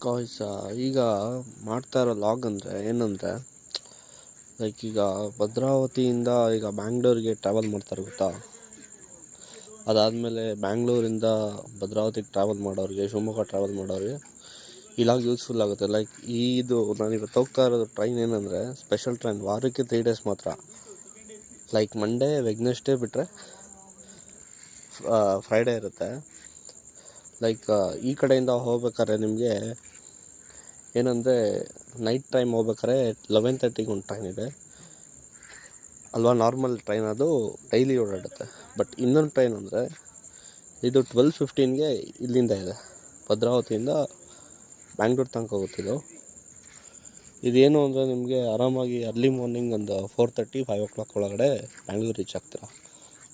ಕಾಯ್ಸ ಈಗ ಮಾಡ್ತಾ ಇರೋ ಲಾಗ್ ಅಂದರೆ ಏನಂದರೆ ಲೈಕ್ ಈಗ ಭದ್ರಾವತಿಯಿಂದ ಈಗ ಬ್ಯಾಂಗ್ಳೂರಿಗೆ ಟ್ರಾವೆಲ್ ಮಾಡ್ತಾರೆ ಗೊತ್ತಾ. ಅದಾದಮೇಲೆ ಬ್ಯಾಂಗ್ಳೂರಿಂದ ಭದ್ರಾವತಿಗೆ ಟ್ರಾವೆಲ್ ಮಾಡೋರಿಗೆ, ಶಿವಮೊಗ್ಗ ಟ್ರಾವೆಲ್ ಮಾಡೋರಿಗೆ ಈ ಲಾಗ್ ಯೂಸ್ಫುಲ್ ಆಗುತ್ತೆ. ಲೈಕ್ ಇದು ನಾನು ಇವತ್ತು ಹೋಗ್ತಾ ಇರೋದು ಟ್ರೈನ್ ಏನಂದರೆ ಸ್ಪೆಷಲ್ ಟ್ರೈನ್, ವಾರಕ್ಕೆ 3 days ಮಾತ್ರ. ಲೈಕ್ ಮಂಡೇ ವೆಡ್ನೆಸ್ಡೇ ಬಿಟ್ಟರೆ ಫ್ರೈಡೇ ಇರುತ್ತೆ. ಲೈಕ್ ಈ ಕಡೆಯಿಂದ ಹೋಗ್ಬೇಕಾದ್ರೆ ನಿಮಗೆ ಏನಂದರೆ ನೈಟ್ ಟೈಮ್ ಹೋಗ್ಬೇಕಾದ್ರೆ 11:30ಗೆ ಒಂದು ಟ್ರೈನ್ ಇದೆ ಅಲ್ವಾ, ನಾರ್ಮಲ್ ಟ್ರೈನ್, ಅದು ಡೈಲಿ ಓಡಾಡುತ್ತೆ. ಬಟ್ ಇನ್ನೊಂದು ಟ್ರೈನ್ ಅಂದರೆ ಇದು 12:15ಗೆ ಇಲ್ಲಿಂದ ಇದೆ, ಭದ್ರಾವತಿಯಿಂದ ಬ್ಯಾಂಗ್ಳೂರು ತನಕ ಹೋಗುತ್ತಿದ್ದು. ಇದೇನು ಅಂದರೆ ನಿಮಗೆ ಆರಾಮಾಗಿ ಅರ್ಲಿ ಮಾರ್ನಿಂಗ್ ಒಂದು 4:30, 5 o'clock ಒಳಗಡೆ ಬ್ಯಾಂಗ್ಳೂರು ರೀಚ್ ಆಗ್ತೀರ.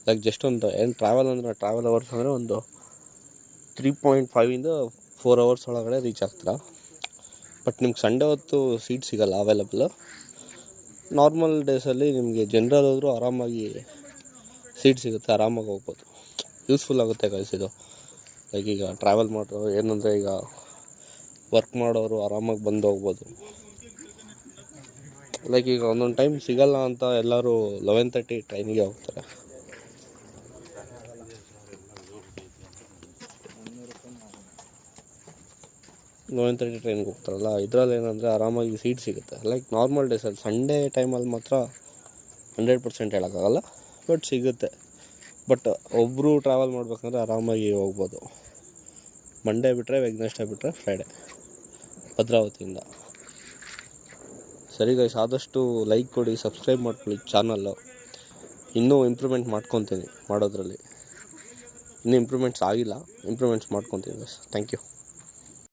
ಲೈಕ್ ಜಸ್ಟ್ ಒಂದು ಏನು ಟ್ರಾವೆಲ್ ಅವರ್ಸ್ ಅಂದರೆ ಒಂದು 3.5 to 4 hours ಒಳಗಡೆ ರೀಚ್ ಆಗ್ತೀರ. ಬಟ್ ನಿಮ್ಗೆ ಸಂಡೇ ಹೊತ್ತು ಸೀಟ್ ಸಿಗೋಲ್ಲ ಅವೈಲಬಲ್. ನಾರ್ಮಲ್ ಡೇಸಲ್ಲಿ ನಿಮಗೆ ಜನರಲ್ ಹೋದರೂ ಆರಾಮಾಗಿ ಸೀಟ್ ಸಿಗುತ್ತೆ, ಆರಾಮಾಗಿ ಹೋಗ್ಬೋದು. ಯೂಸ್ಫುಲ್ ಆಗುತ್ತೆ ಗೈಸ್ ಇದು. ಲೈಕ್ ಈಗ ಟ್ರಾವೆಲ್ ಮಾಡೋರು ಏನಂದರೆ ಈಗ ವರ್ಕ್ ಮಾಡೋರು ಆರಾಮಾಗಿ ಬಂದು ಹೋಗ್ಬೋದು. ಲೈಕ್ ಈಗ ಒಂದೊಂದು ಟೈಮ್ ಸಿಗಲ್ಲ ಅಂತ ಎಲ್ಲರೂ 11:30 ಟ್ರೈನಿಗೆ ಹೋಗ್ತಾರೆ. ಟ್ರೈನ್ಗೆ ಹೋಗ್ತಾರಲ್ಲ, ಇದರಲ್ಲಿ ಏನಂದರೆ ಆರಾಮಾಗಿ ಸೀಟ್ ಸಿಗುತ್ತೆ. ಲೈಕ್ ನಾರ್ಮಲ್ ಡೇಸಲ್ಲಿ, ಸಂಡೇ ಟೈಮಲ್ಲಿ ಮಾತ್ರ 100% ಹೇಳೋಕ್ಕಾಗಲ್ಲ, ಬಟ್ ಸಿಗುತ್ತೆ. ಬಟ್ ಒಬ್ಬರು ಟ್ರಾವೆಲ್ ಮಾಡ್ಬೇಕಂದ್ರೆ ಆರಾಮಾಗಿ ಹೋಗ್ಬೋದು. ಮಂಡೇ ಬಿಟ್ಟರೆ, ವೆಡ್ನೆಸ್ಡೇ ಬಿಟ್ಟರೆ ಫ್ರೈಡೇ ಭದ್ರಾವತಿಯಿಂದ. ಸರಿ ಗೈಸ್, ಆದಷ್ಟು ಲೈಕ್ ಕೊಡಿ, ಸಬ್ಸ್ಕ್ರೈಬ್ ಮಾಡ್ಕೊಳ್ಳಿ ಚಾನಲ್ಲು. ಇನ್ನೂ ಇಂಪ್ರೂವ್ಮೆಂಟ್ ಮಾಡ್ಕೊತೀನಿ ಮಾಡೋದ್ರಲ್ಲಿ. ಇನ್ನೂ ಇಂಪ್ರೂವ್ಮೆಂಟ್ಸ್ ಆಗಿಲ್ಲ, ಇಂಪ್ರೂವ್ಮೆಂಟ್ಸ್ ಮಾಡ್ಕೊತೀನಿ ಗೈಸ್. Thank you.